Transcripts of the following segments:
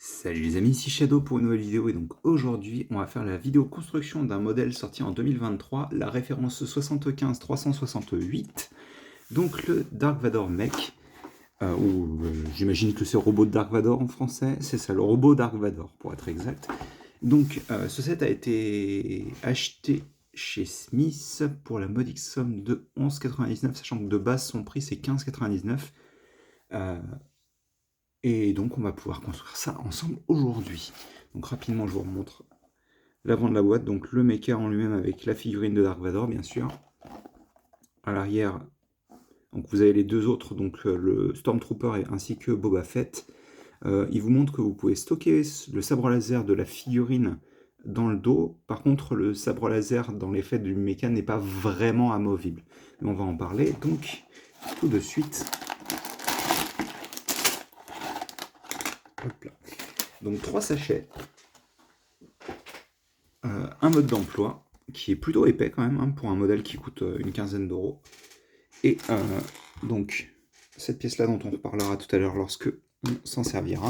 Salut les amis, ici Shadow pour une nouvelle vidéo et donc aujourd'hui on va faire la vidéo construction d'un modèle sorti en 2023, la référence 75368, donc le Dark Vador mech, ou j'imagine que c'est robot de Dark Vador en français, c'est ça, le robot Dark Vador pour être exact. Donc ce set a été acheté chez Smith pour la modique somme de 11,99, sachant que de base son prix c'est 15,99. Et donc on va pouvoir construire ça ensemble aujourd'hui. Donc rapidement je vous remontre l'avant de la boîte, donc le mecha en lui-même avec la figurine de Dark Vador bien sûr. À l'arrière, donc vous avez les deux autres, donc le Stormtrooper ainsi que Boba Fett. Il vous montre que vous pouvez stocker le sabre laser de la figurine dans le dos. Par contre le sabre laser dans l'effet du mecha n'est pas vraiment amovible. Mais on va en parler donc tout de suite. Hop là. Donc 3 sachets, un mode d'emploi qui est plutôt épais quand même, hein, pour un modèle qui coûte une quinzaine d'euros. Et donc cette pièce-là dont on reparlera tout à l'heure lorsque on s'en servira.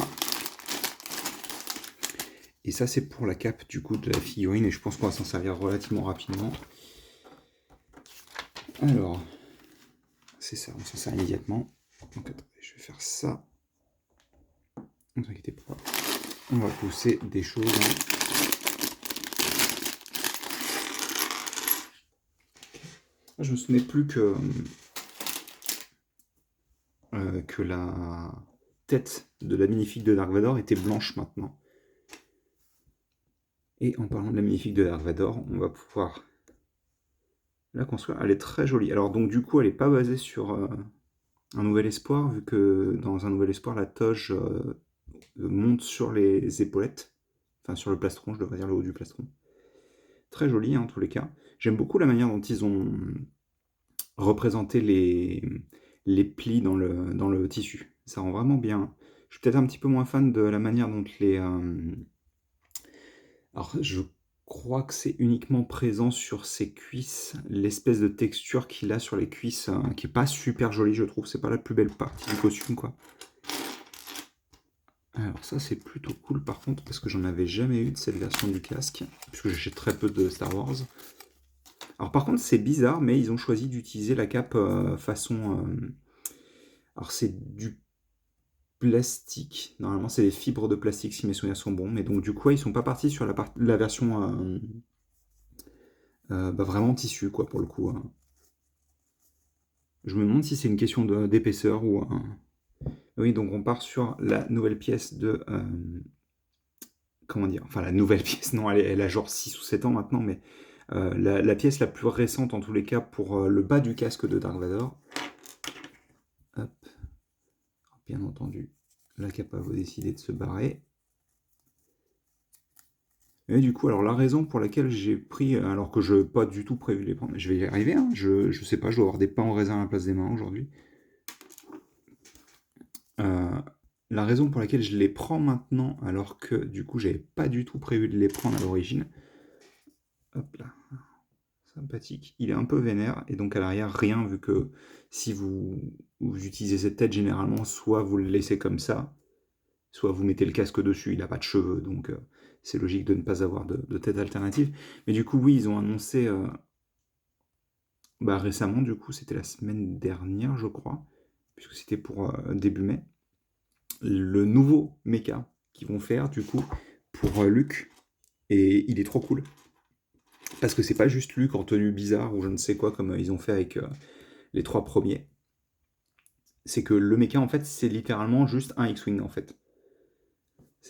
Et ça c'est pour la cape du coup de la figurine et je pense qu'on va s'en servir relativement rapidement. Alors, c'est ça, on s'en sert immédiatement. Donc attendez, je vais faire ça. Ne vous inquiétez pas, on va pousser des choses. Je me souvenais plus que la tête de la minifig de Dark Vador était blanche maintenant. Et en parlant de la minifig de Dark Vador, on va pouvoir la construire. Elle est très jolie. Alors donc du coup, elle n'est pas basée sur un Nouvel Espoir, vu que dans un Nouvel Espoir, la toge monte sur les épaulettes. Enfin, sur le plastron, je devrais dire le haut du plastron. Très jolie, hein, en tous les cas. J'aime beaucoup la manière dont ils ont représenté les plis dans le tissu. Ça rend vraiment bien. Je suis peut-être un petit peu moins fan de la manière dont les... alors, je crois que c'est uniquement présent sur ses cuisses, l'espèce de texture qu'il a sur les cuisses, qui est pas super jolie, je trouve. C'est pas la plus belle partie du costume, quoi. Alors ça, c'est plutôt cool, par contre, parce que j'en avais jamais eu de cette version du casque, puisque j'achète très peu de Star Wars. Alors par contre, c'est bizarre, mais ils ont choisi d'utiliser la cape façon... alors c'est du plastique. Normalement, c'est des fibres de plastique, si mes souvenirs sont bons. Mais donc, du coup, ils sont pas partis sur la version vraiment tissu, quoi, pour le coup. Je me demande si c'est une question d'épaisseur ou... Oui, donc on part sur la nouvelle pièce de... comment dire? Enfin, la nouvelle pièce, non, elle a genre 6 ou 7 ans maintenant, mais la pièce la plus récente, en tous les cas, pour le bas du casque de Dark Vador. Hop. Bien entendu, la capa va décider de se barrer. Et du coup, alors la raison pour laquelle j'ai pris, alors que je n'ai pas du tout prévu de les prendre, je vais y arriver, hein, je sais pas, je dois avoir des pains en raisin à la place des mains aujourd'hui. La raison pour laquelle je les prends maintenant, alors que du coup j'avais pas du tout prévu de les prendre à l'origine. Hop là, sympathique. Il est un peu vénère, et donc à l'arrière, rien, vu que si vous utilisez cette tête, généralement, soit vous le laissez comme ça, soit vous mettez le casque dessus, il n'a pas de cheveux, donc c'est logique de ne pas avoir de tête alternative. Mais du coup, oui, ils ont annoncé récemment, du coup, c'était la semaine dernière, je crois, puisque c'était pour début mai, le nouveau mecha qu'ils vont faire, du coup, pour Luke, et il est trop cool. Parce que c'est pas juste Luke en tenue bizarre ou je ne sais quoi, comme ils ont fait avec les 3 premiers. C'est que le mecha, en fait, c'est littéralement juste un X-Wing, en fait.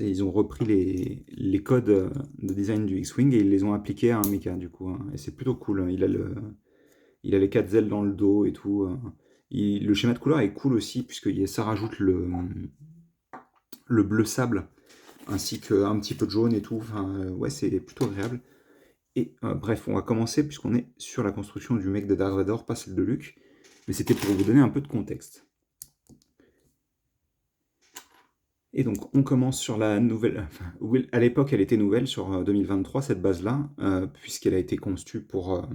Ils ont repris les codes de design du X-Wing et ils les ont appliqués à un mecha, du coup. Hein. Et c'est plutôt cool. Hein. Il a les 4 ailes dans le dos et tout. Le schéma de couleur est cool aussi, puisque ça rajoute le bleu sable, ainsi qu'un petit peu de jaune et tout. Enfin, ouais, c'est plutôt agréable. Et bref, on va commencer, puisqu'on est sur la construction du mec de Dark Vador, pas celle de Luke. Mais c'était pour vous donner un peu de contexte. Et donc, on commence sur la nouvelle... Enfin, à l'époque, elle était nouvelle, sur 2023, cette base-là, puisqu'elle a été conçue pour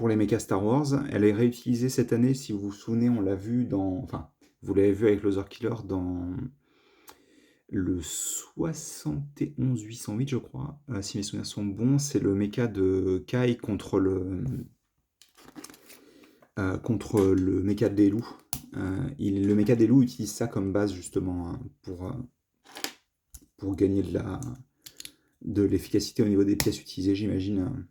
les mechas Star Wars. Elle est réutilisée cette année, si vous vous souvenez, on l'a vu dans... Enfin, vous l'avez vu avec Lothar Killer dans le 71-808, je crois, si mes souvenirs sont bons. C'est le mecha de Kai contre le mecha de Lelu. Le mecha de Lelu utilise ça comme base justement hein, pour gagner de l'efficacité au niveau des pièces utilisées, j'imagine.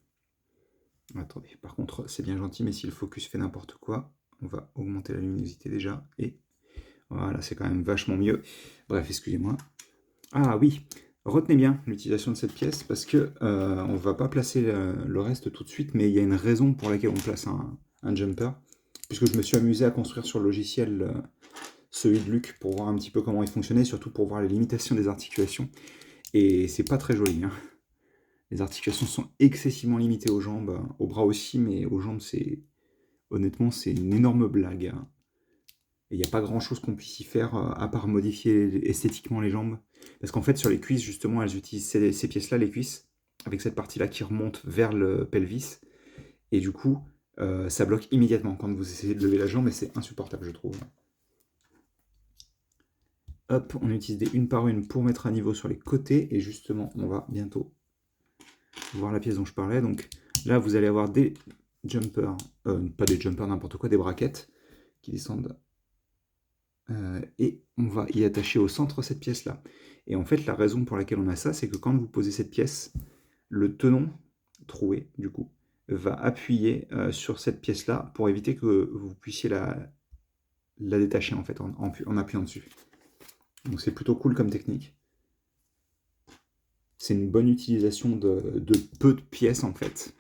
Attendez, par contre, c'est bien gentil, mais si le focus fait n'importe quoi, on va augmenter la luminosité déjà, et voilà, c'est quand même vachement mieux. Bref, excusez-moi. Ah oui, retenez bien l'utilisation de cette pièce, parce que on va pas placer le reste tout de suite, mais il y a une raison pour laquelle on place un jumper, puisque je me suis amusé à construire sur le logiciel celui de Luc, pour voir un petit peu comment il fonctionnait, surtout pour voir les limitations des articulations, et c'est pas très joli, hein. Les articulations sont excessivement limitées aux jambes, aux bras aussi, mais aux jambes, honnêtement, c'est une énorme blague, hein. Et il n'y a pas grand-chose qu'on puisse y faire, à part modifier esthétiquement les jambes. Parce qu'en fait, sur les cuisses, justement, elles utilisent ces pièces-là, les cuisses, avec cette partie-là qui remonte vers le pelvis. Et du coup, ça bloque immédiatement quand vous essayez de lever la jambe, et c'est insupportable, je trouve. Hop, on utilise des une par une pour mettre à niveau sur les côtés, et justement, on va bientôt voir la pièce dont je parlais. Donc là, vous allez avoir des jumpers, pas des jumpers n'importe quoi, des braquettes qui descendent. Et on va y attacher au centre cette pièce-là. Et en fait, la raison pour laquelle on a ça, c'est que quand vous posez cette pièce, le tenon troué, du coup, va appuyer sur cette pièce-là pour éviter que vous puissiez la détacher, en fait, en appuyant dessus. Donc c'est plutôt cool comme technique. C'est une bonne utilisation de peu de pièces, en fait.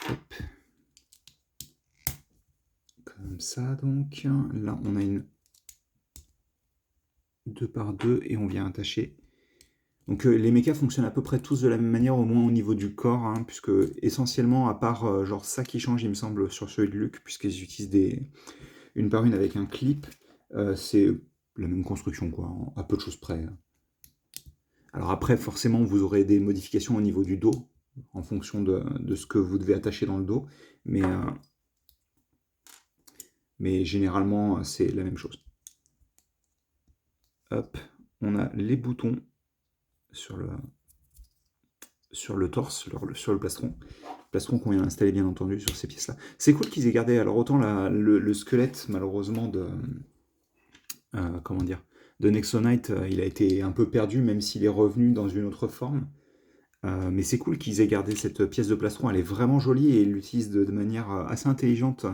Hop. Comme ça, donc. Là, on a une 2 par 2 et on vient attacher. Donc les mechas fonctionnent à peu près tous de la même manière, au moins au niveau du corps, hein, puisque essentiellement, à part genre ça qui change, il me semble, sur celui de Luc, puisqu'ils utilisent une par une avec un clip, c'est la même construction, quoi, à peu de choses près. Alors après, forcément, vous aurez des modifications au niveau du dos, en fonction de ce que vous devez attacher dans le dos, mais généralement, c'est la même chose. Hop, on a les boutons sur le torse, sur le plastron qu'on vient installer bien entendu sur ces pièces-là. C'est cool qu'ils aient gardé, alors autant le squelette malheureusement comment dire, de Nexonite, il a été un peu perdu même s'il est revenu dans une autre forme. Mais c'est cool qu'ils aient gardé cette pièce de plastron, elle est vraiment jolie et ils l'utilisent de manière assez intelligente.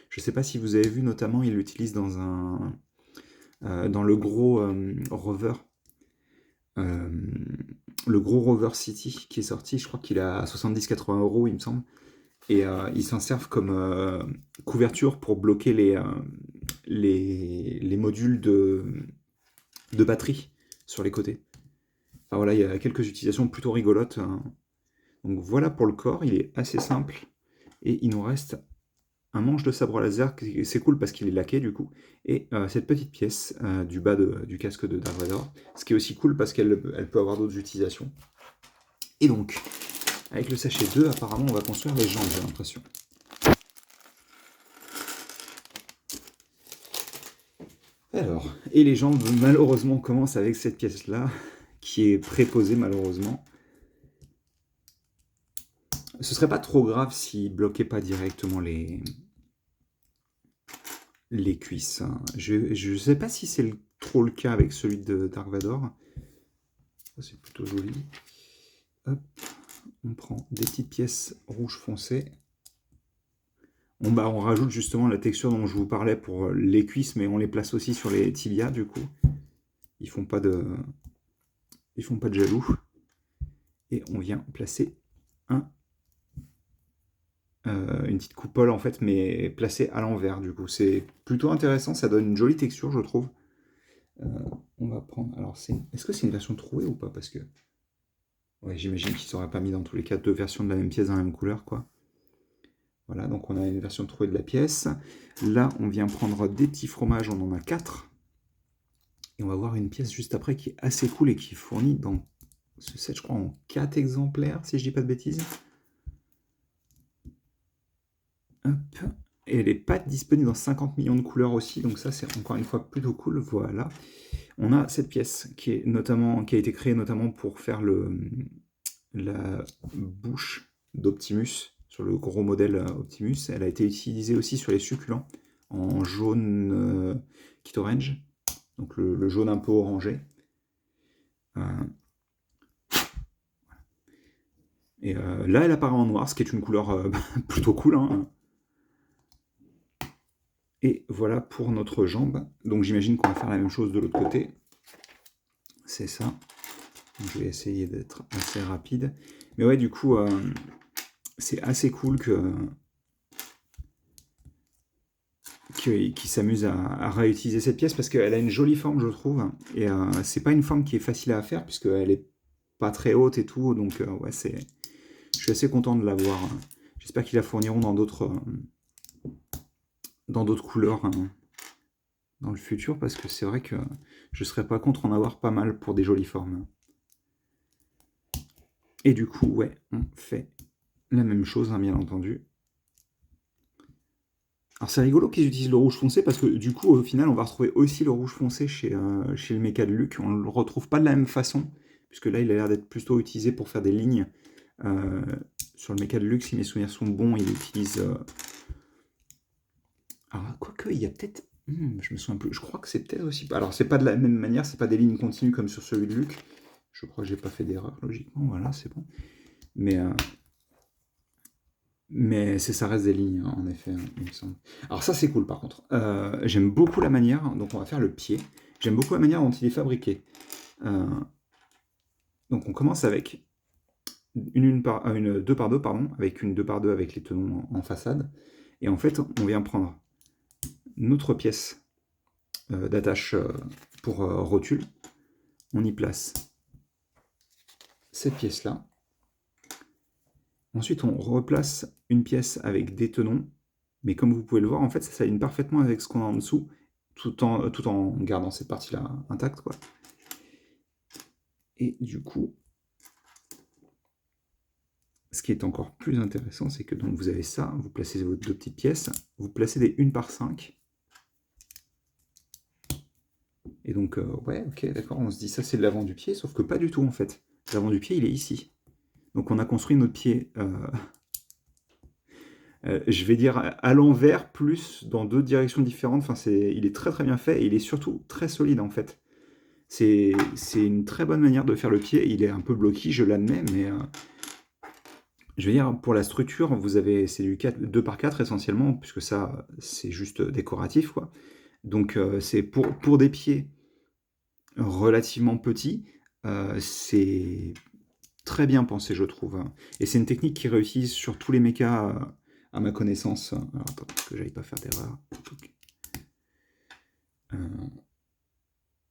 Je ne sais pas si vous avez vu, notamment ils l'utilisent dans le gros rover. Le gros Rover City qui est sorti, je crois qu'il est à 70-80 €, il me semble. Et ils s'en servent comme couverture pour bloquer les modules de batterie sur les côtés. Enfin voilà, il y a quelques utilisations plutôt rigolotes, hein. Donc voilà pour le corps, il est assez simple. Et il nous reste un manche de sabre laser, c'est cool parce qu'il est laqué du coup, et cette petite pièce du bas du casque de Dark Vador, ce qui est aussi cool parce qu'elle peut avoir d'autres utilisations. Et donc, avec le sachet 2, apparemment on va construire les jambes, j'ai l'impression. Alors, et les jambes malheureusement commencent avec cette pièce-là, qui est préposée malheureusement. Ce serait pas trop grave s'il bloquait pas directement les cuisses, hein. Je sais pas si c'est trop le cas avec celui de Dark Vador. C'est plutôt joli. Hop, on prend des petites pièces rouge foncé. On rajoute justement la texture dont je vous parlais pour les cuisses, mais on les place aussi sur les tibias du coup. Ils font pas de jaloux. Et on vient placer une petite coupole en fait, mais placée à l'envers du coup. C'est plutôt intéressant, ça donne une jolie texture je trouve. On va prendre, alors est-ce que c'est une version trouée ou pas? Parce que, ouais, j'imagine qu'ils n'auraient pas mis dans tous les cas deux versions de la même pièce dans la même couleur quoi. Voilà, donc on a une version trouée de la pièce. Là, on vient prendre des petits fromages, on en a 4. Et on va voir une pièce juste après qui est assez cool et qui est fournie dans ce set, je crois, en 4 exemplaires, si je dis pas de bêtises. Hop. Et elle n'est pas disponible dans 50 millions de couleurs aussi, donc ça c'est encore une fois plutôt cool. Voilà. On a cette pièce qui a été créée notamment pour faire la bouche d'Optimus, sur le gros modèle Optimus. Elle a été utilisée aussi sur les succulents, en jaune Kit Orange, donc le jaune un peu orangé. Et là, elle apparaît en noir, ce qui est une couleur plutôt cool, hein. Et voilà pour notre jambe. Donc j'imagine qu'on va faire la même chose de l'autre côté. C'est ça. Donc, je vais essayer d'être assez rapide. Mais ouais, du coup, c'est assez cool qu'il s'amuse à réutiliser cette pièce parce qu'elle a une jolie forme, je trouve. Et c'est pas une forme qui est facile à faire puisqu'elle est pas très haute et tout. Donc ouais, je suis assez content de l'avoir. J'espère qu'ils la fourniront dans d'autres couleurs dans le futur parce que c'est vrai que je serais pas contre en avoir pas mal pour des jolies formes. Et du coup, ouais, on fait la même chose, hein, bien entendu. Alors c'est rigolo qu'ils utilisent le rouge foncé parce que du coup, au final, on va retrouver aussi le rouge foncé chez le méca de Luke. On ne le retrouve pas de la même façon, puisque là, il a l'air d'être plutôt utilisé pour faire des lignes. Sur le méca de Luke, si mes souvenirs sont bons, il utilise... Alors, quoique, il y a peut-être... je me souviens plus. Je crois que c'est peut-être aussi... Alors, c'est pas de la même manière, c'est pas des lignes continues comme sur celui de Luke. Je crois que j'ai pas fait d'erreur, logiquement. Voilà, c'est bon. Mais ça reste des lignes, hein, en effet, il me semble. Alors ça, c'est cool, par contre. J'aime beaucoup la manière... Donc, on va faire le pied. J'aime beaucoup la manière dont il est fabriqué. Donc, on commence avec une 2x2, pardon, avec une 2x2 avec les tenons en façade. Et en fait, on vient prendre notre pièce d'attache pour rotule. On y place cette pièce-là. Ensuite, on replace une pièce avec des tenons. Mais comme vous pouvez le voir, en fait, ça s'aligne parfaitement avec ce qu'on a en dessous, tout en gardant cette partie-là intacte, quoi. Et du coup, ce qui est encore plus intéressant, c'est que donc vous avez ça, vous placez vos deux petites pièces, vous placez des 1/5. Et donc, ouais, ok, d'accord, on se dit ça c'est l'avant du pied, sauf que pas du tout en fait. L'avant du pied, il est ici. Donc on a construit notre pied, je vais dire à l'envers, plus dans deux directions différentes. Enfin, il est très très bien fait et il est surtout très solide en fait. C'est une très bonne manière de faire le pied. Il est un peu bloqué, je l'admets, mais je veux dire, pour la structure, c'est du 2x4 essentiellement, puisque ça, c'est juste décoratif, quoi. Donc, c'est pour des pieds relativement petits, c'est très bien pensé, je trouve, hein. Et c'est une technique qui réussit sur tous les mechas, à ma connaissance. Alors, attends, que j'aille pas faire d'erreur.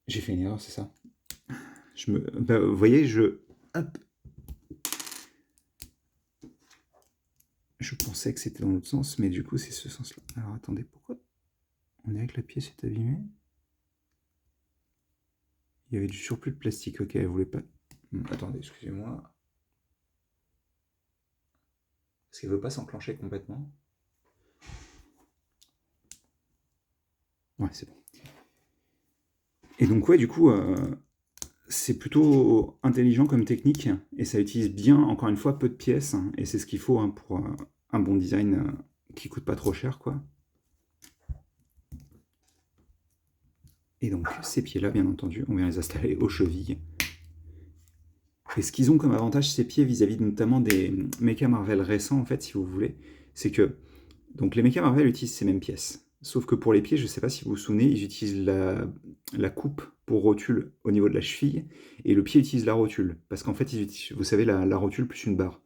J'ai fait une erreur, c'est ça. Vous voyez, hop. Je pensais que c'était dans l'autre sens, mais du coup, c'est ce sens-là. Alors, attendez, pourquoi on dirait que la pièce est abîmée? Il y avait du surplus de plastique, ok, elle voulait pas... Attendez, excusez-moi. Est-ce qu'elle veut pas s'enclencher complètement? Ouais, c'est bon. Et donc, ouais, du coup, c'est plutôt intelligent comme technique, et ça utilise bien, encore une fois, peu de pièces, et c'est ce qu'il faut, hein, pour un bon design qui coûte pas trop cher, quoi. Et donc, ces pieds-là, bien entendu, on vient les installer aux chevilles. Et ce qu'ils ont comme avantage, ces pieds, vis-à-vis notamment des mechas Marvel récents, en fait, si vous voulez, c'est que donc les mechas Marvel utilisent ces mêmes pièces. Sauf que pour les pieds, je ne sais pas si vous vous souvenez, ils utilisent la coupe pour rotule au niveau de la cheville, et le pied utilise la rotule. Parce qu'en fait, ils utilisent, vous savez, la rotule plus une barre.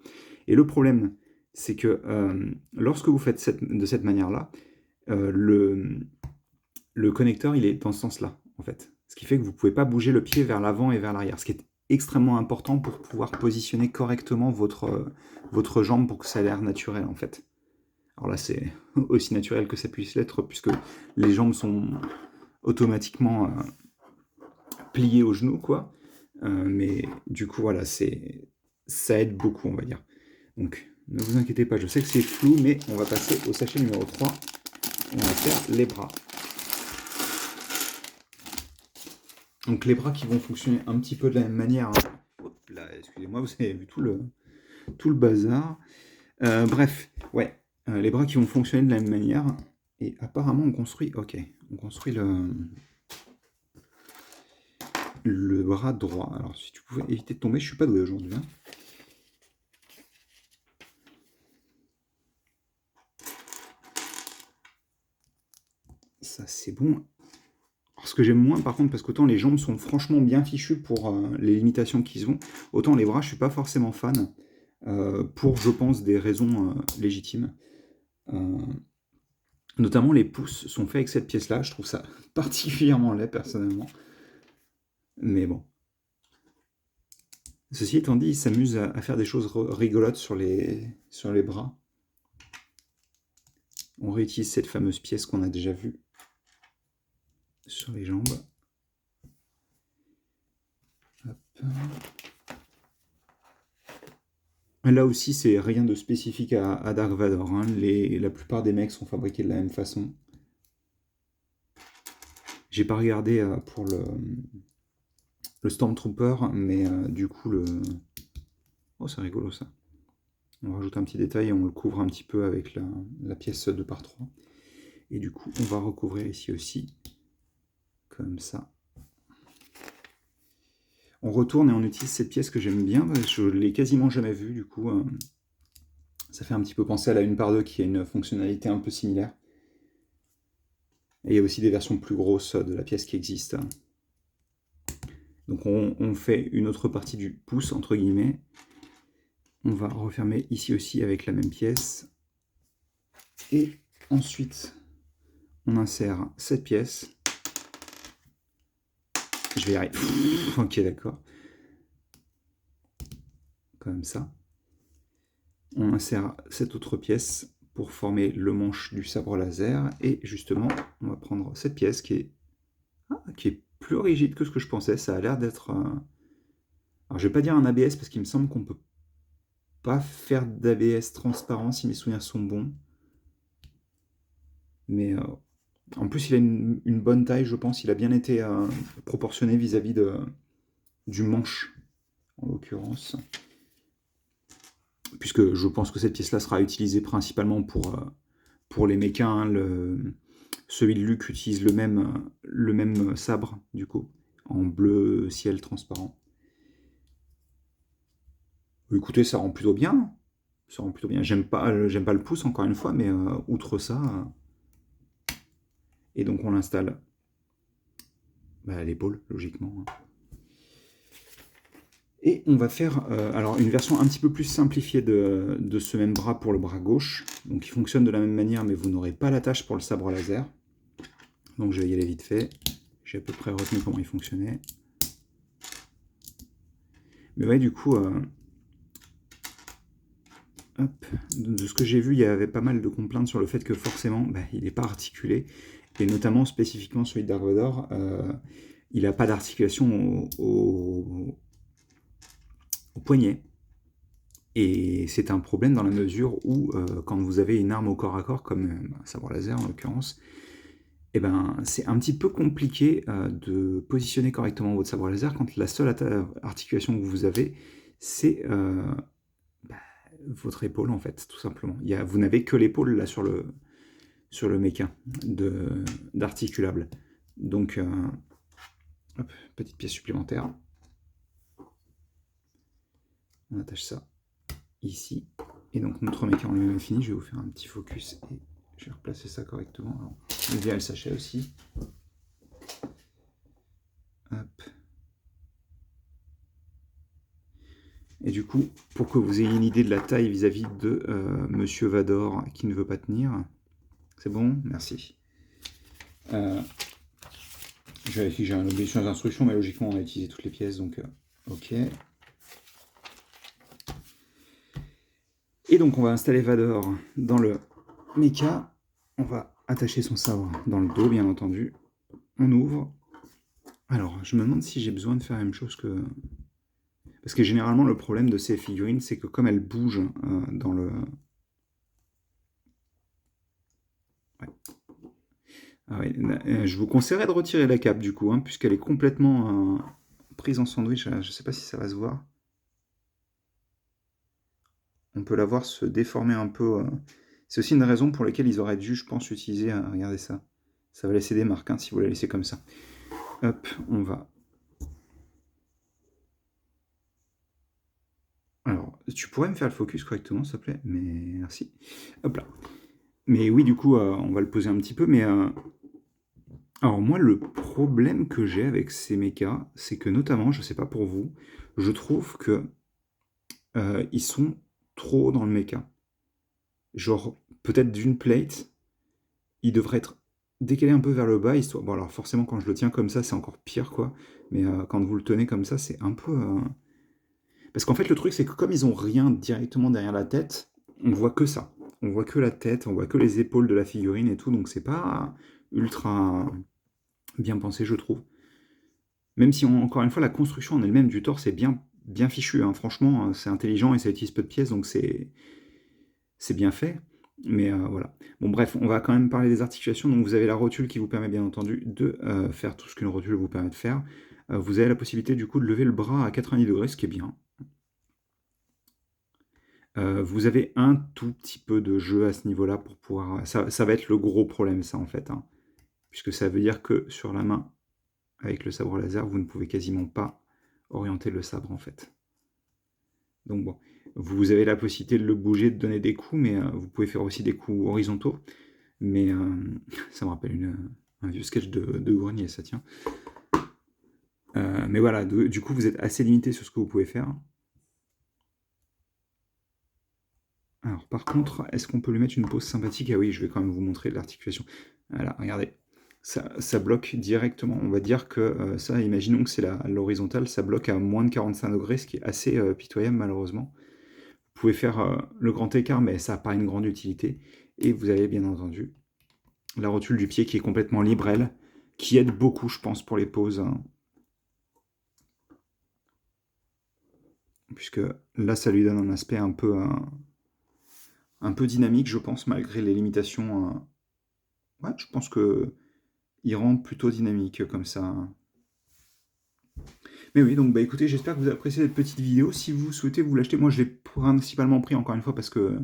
Et le problème, c'est que lorsque vous faites de cette manière-là, le connecteur, il est dans ce sens-là, en fait. Ce qui fait que vous ne pouvez pas bouger le pied vers l'avant et vers l'arrière. Ce qui est extrêmement important pour pouvoir positionner correctement votre jambe pour que ça ait l'air naturel, en fait. Alors là, c'est aussi naturel que ça puisse l'être, puisque les jambes sont automatiquement pliées au genou, quoi. Mais du coup, voilà, ça aide beaucoup, on va dire. Donc, ne vous inquiétez pas, je sais que c'est flou, mais on va passer au sachet numéro 3. Et on va faire les bras. Donc les bras qui vont fonctionner un petit peu de la même manière. Hein. Hop là, excusez-moi, vous avez vu tout le bazar. Bref, ouais, les bras qui vont fonctionner de la même manière. Et apparemment, on construit le bras droit. Alors, si tu pouvais éviter de tomber, je suis pas doué aujourd'hui. Hein. Ça, c'est bon. Alors, ce que j'aime moins, par contre, parce qu'autant les jambes sont franchement bien fichues pour les limitations qu'ils ont, autant les bras, je suis pas forcément fan, pour, je pense, des raisons légitimes. Notamment, les pouces sont faits avec cette pièce-là. Je trouve ça particulièrement laid, personnellement. Mais bon. Ceci étant dit, il s'amuse à faire des choses rigolotes sur les bras. On réutilise cette fameuse pièce qu'on a déjà vue sur les jambes. Hop. Là aussi, c'est rien de spécifique à Dark Vador. Hein. La plupart des mecs sont fabriqués de la même façon. J'ai pas regardé pour le Stormtrooper, mais du coup, Oh, c'est rigolo ça. On rajoute un petit détail et on le couvre un petit peu avec la pièce 2x3. Et du coup, on va recouvrir ici aussi, comme ça. On retourne et on utilise cette pièce que j'aime bien. Je ne l'ai quasiment jamais vue, du coup. Ça fait un petit peu penser à la 1x2 qui a une fonctionnalité un peu similaire. Et il y a aussi des versions plus grosses de la pièce qui existent. Donc on fait une autre partie du pouce, entre guillemets. On va refermer ici aussi avec la même pièce. Et ensuite, on insère cette pièce. Je vais y arriver. Ok, d'accord. Comme ça. On insère cette autre pièce pour former le manche du sabre laser. Et justement, on va prendre cette pièce qui est plus rigide que ce que je pensais. Ça a l'air d'être... Alors, je vais pas dire un ABS parce qu'il me semble qu'on peut pas faire d'ABS transparent si mes souvenirs sont bons. Mais en plus, il a une bonne taille, je pense. Il a bien été proportionné vis-à-vis du manche, en l'occurrence. Puisque je pense que cette pièce-là sera utilisée principalement pour les mechas. Hein. Celui de Luke utilise le même sabre, du coup, en bleu ciel transparent. Écoutez, ça rend plutôt bien. Ça rend plutôt bien. J'aime pas le pouce, encore une fois, mais outre ça... Et donc on l'installe à l'épaule, logiquement. Hein. Et on va faire alors une version un petit peu plus simplifiée de ce même bras pour le bras gauche. Donc il fonctionne de la même manière, mais vous n'aurez pas l'attache pour le sabre laser. Donc je vais y aller vite fait. J'ai à peu près retenu comment il fonctionnait. Mais ouais, du coup, de ce que j'ai vu, il y avait pas mal de complaintes sur le fait que forcément, il n'est pas articulé. Et notamment, spécifiquement celui de Dark Vador, il n'a pas d'articulation au poignet. Et c'est un problème dans la mesure où, quand vous avez une arme au corps à corps, comme un sabre laser en l'occurrence, c'est un petit peu compliqué de positionner correctement votre sabre laser quand la seule articulation que vous avez, c'est votre épaule, en fait, tout simplement. Vous n'avez que l'épaule là sur le mecha d'articulable. Donc, hop, petite pièce supplémentaire. On attache ça ici. Et donc notre mecha en lui-même est fini. Je vais vous faire un petit focus et je vais replacer ça correctement. Alors, via le sachet aussi. Hop. Et du coup, pour que vous ayez une idée de la taille vis-à-vis de Monsieur Vador qui ne veut pas tenir. C'est bon? Merci. Je vérifie que j'ai un obligation d'instruction, mais logiquement on a utilisé toutes les pièces, donc ok. Et donc on va installer Vador dans le mecha. On va attacher son sabre dans le dos, bien entendu. On ouvre. Alors, je me demande si j'ai besoin de faire la même chose que... Parce que généralement, le problème de ces figurines, c'est que comme elles bougent dans le... Ouais. Ah ouais, je vous conseillerais de retirer la cape du coup, hein, puisqu'elle est complètement prise en sandwich. Je sais pas si ça va se voir. On peut la voir se déformer un peu. C'est aussi une raison pour laquelle ils auraient dû, je pense, utiliser. Regardez ça. Ça va laisser des marques, hein, si vous la laissez comme ça. Hop, on va. Alors, tu pourrais me faire le focus correctement, s'il te plaît? Merci. Hop là. Mais oui, du coup, on va le poser un petit peu. Mais alors moi, le problème que j'ai avec ces mechas, c'est que notamment, je sais pas pour vous, je trouve que ils sont trop dans le mecha. Genre, peut-être d'une plate, il devrait être décalé un peu vers le bas, histoire... Bon, alors forcément, quand je le tiens comme ça, c'est encore pire, quoi. Mais quand vous le tenez comme ça, c'est un peu... Parce qu'en fait, le truc, c'est que comme ils ont rien directement derrière la tête, on voit que ça. On voit que la tête, on voit que les épaules de la figurine et tout, donc c'est pas ultra bien pensé, je trouve. Même si, encore une fois, la construction en elle-même du torse est bien fichue, hein. Franchement, c'est intelligent et ça utilise peu de pièces, donc c'est bien fait. Mais voilà. Bon, bref, on va quand même parler des articulations. Donc, vous avez la rotule qui vous permet, bien entendu, de faire tout ce qu'une rotule vous permet de faire. Vous avez la possibilité, du coup, de lever le bras à 90 degrés, ce qui est bien. Vous avez un tout petit peu de jeu à ce niveau-là pour pouvoir... Ça va être le gros problème, ça, en fait, hein. Puisque ça veut dire que sur la main, avec le sabre laser, vous ne pouvez quasiment pas orienter le sabre, en fait. Donc bon, vous avez la possibilité de le bouger, de donner des coups, mais vous pouvez faire aussi des coups horizontaux. Mais ça me rappelle un vieux sketch de Grenier, ça tient. Mais voilà, du coup, vous êtes assez limité sur ce que vous pouvez faire. Alors, par contre, est-ce qu'on peut lui mettre une pose sympathique? Ah oui, je vais quand même vous montrer l'articulation. Voilà, regardez. Ça bloque directement. On va dire que ça, imaginons que c'est l'horizontale, ça bloque à moins de 45 degrés, ce qui est assez pitoyable, malheureusement. Vous pouvez faire le grand écart, mais ça n'a pas une grande utilité. Et vous avez bien entendu la rotule du pied qui est complètement libre, elle, qui aide beaucoup, je pense, pour les poses, hein. Puisque là, ça lui donne un aspect un peu dynamique, je pense, malgré les limitations. Ouais, je pense que il rend plutôt dynamique comme ça. Mais oui, donc bah écoutez, j'espère que vous avez apprécié cette petite vidéo. Si vous souhaitez vous l'acheter, moi je l'ai principalement pris encore une fois parce que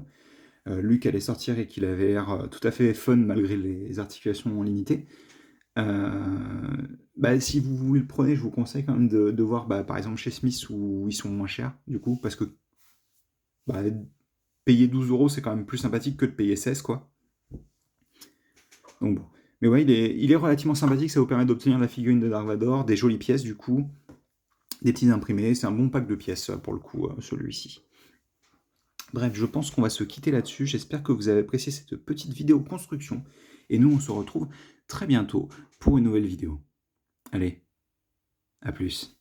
Luc allait sortir et qu'il avait l'air tout à fait fun malgré les articulations limitées. Bah, si vous le prenez, je vous conseille quand même de voir bah, par exemple chez Smith où ils sont moins chers du coup, parce que bah, payer 12 euros c'est quand même plus sympathique que de payer 16 quoi. Donc bon. Mais ouais, il est relativement sympathique, ça vous permet d'obtenir la figurine de Dark Vador, des jolies pièces du coup, des petits imprimés, c'est un bon pack de pièces pour le coup celui-ci. Bref, je pense qu'on va se quitter là-dessus. J'espère que vous avez apprécié cette petite vidéo construction. Et nous, on se retrouve très bientôt pour une nouvelle vidéo. Allez, à plus.